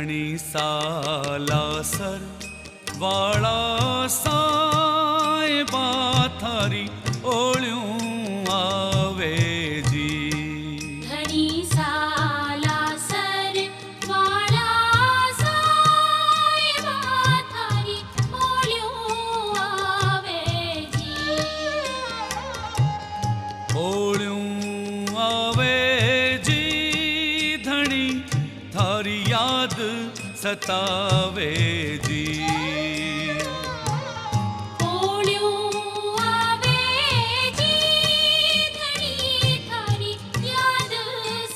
धनी सालासर वाला साहिबा थारी ओळ्यूं आवे जी। धनी सालासर वाला साहिबा थारी ओळ्यूं आवे जी। ओळ्यूं आवे जी धनी थारी याद सतावे जी। ओळ्यूं आवे जी धनी थारी याद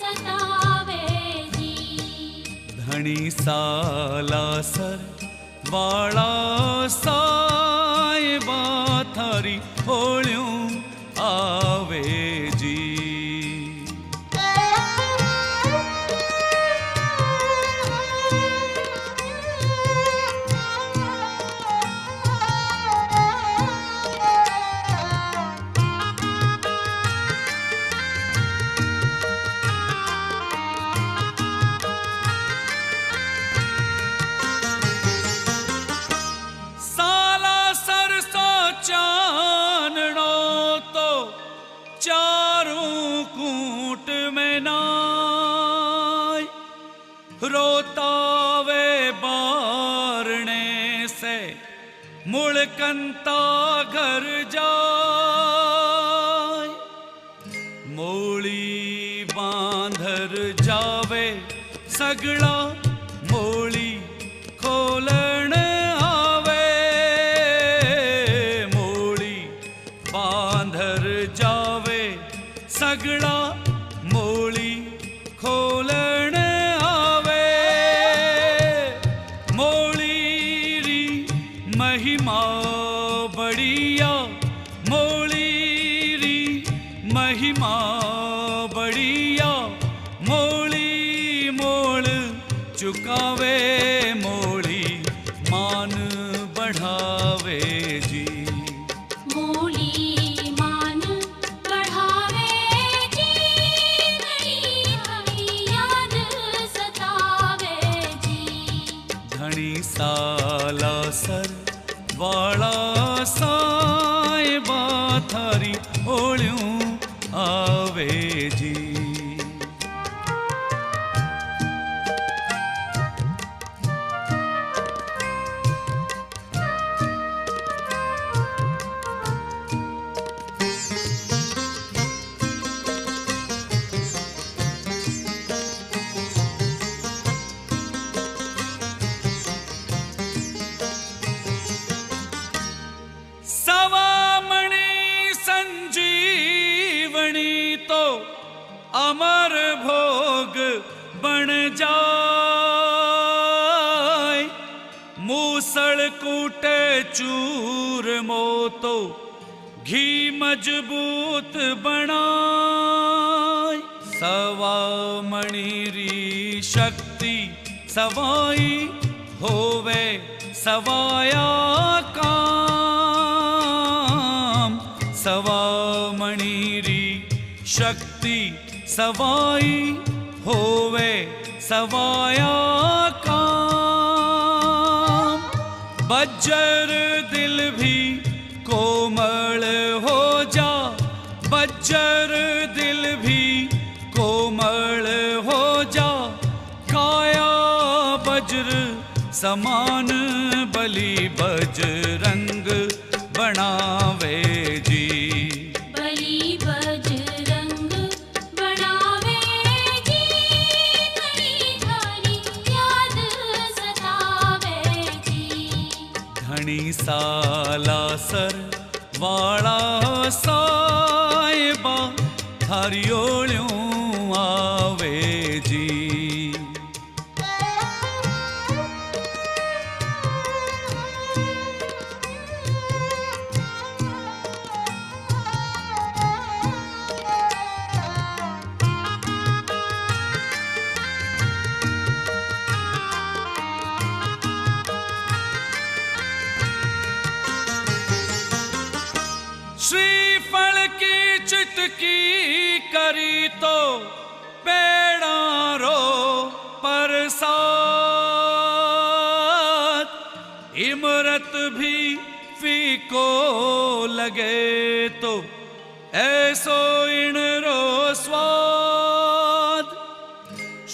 सतावे जी। धनी सालासर वाला साहिबा थारी ओळ्यूं आवे जी। चारों कूट में नाय रोतावे बारने से मुड़कंता घर जाय। मोली बांधर जावे सगड़ा मोली खोलन आवे। मोली बांधर जावे सगड़ा मोली खोलन आवे। मोली री महिमा बढ़िया मोली री महिमा बढ़िया। मोली मोल चुकावे मोली मान बढ़ावे जी। मोली मान बढ़ावे जी धनी थारी याद सतावे जी। धनी सालासर वाला साहिबा थारी ओळ्यूं आवे जी। सवामणि संजीवनी तो अमर भोग बन जाय। मूसल कूटे चूरमो तो घी मजबूत बनाय। सवामणि री शक्ति सवाई होवे सवाया काम। सवामणि री शक्ति सवाई होवे सवाया काम। बज्जर दिल भी कोमल हो जा। बज्जर दिल भी कोमल हो जा। काया वज्र समान बलि बजरंग बनावे जी। बलि बजरंग बनावे जी धनी थारी याद सतावे जी। धनी सालासर वाला साहिबा थारी ओळ्यूं आवे जी। श्रीफल की चितकी करी तो पेड़ा रो परसा। मीठो लगे तो ऐसो इणरो स्वाद।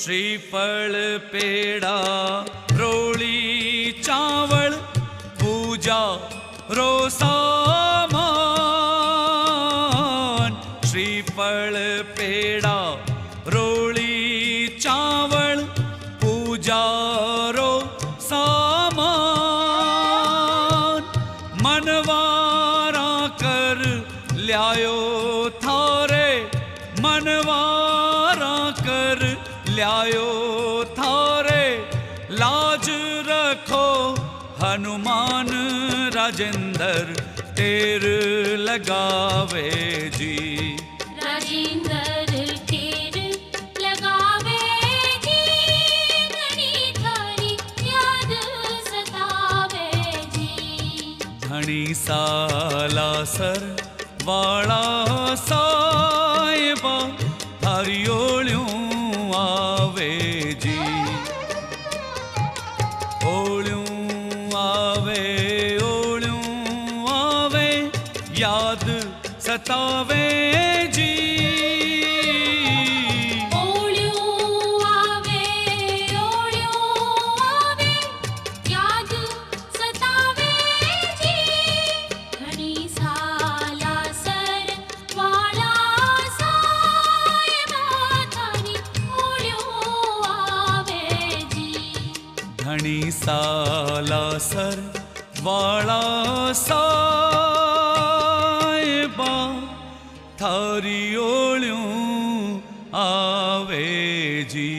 श्रीफल पेड़ा रोली चावल पूजा रो सामान। श्रीफल पेड़ा रोली चावल पूजा रो सामान। मनवारा कर ल्यायो थारे, मनवारा कर ल्यायो थारे। लाज रखो हनुमान राजेंद्र तेर लगावे जी। राजेंद्र तेर लगावे जी, घणी थारी याद सतावे जी। धणी सालासर वाला साहिबा थारी ओळ्यों आवे जी। ओळ्यों आवे याद सतावे जी। ओळ्यों आवे याद सतावे जी। घणी सालासर वाला साहिबा थारी ओळ्यों आवे जी। धणी सालासर वाला साहिबा थारी ओळ्यों आवे जी।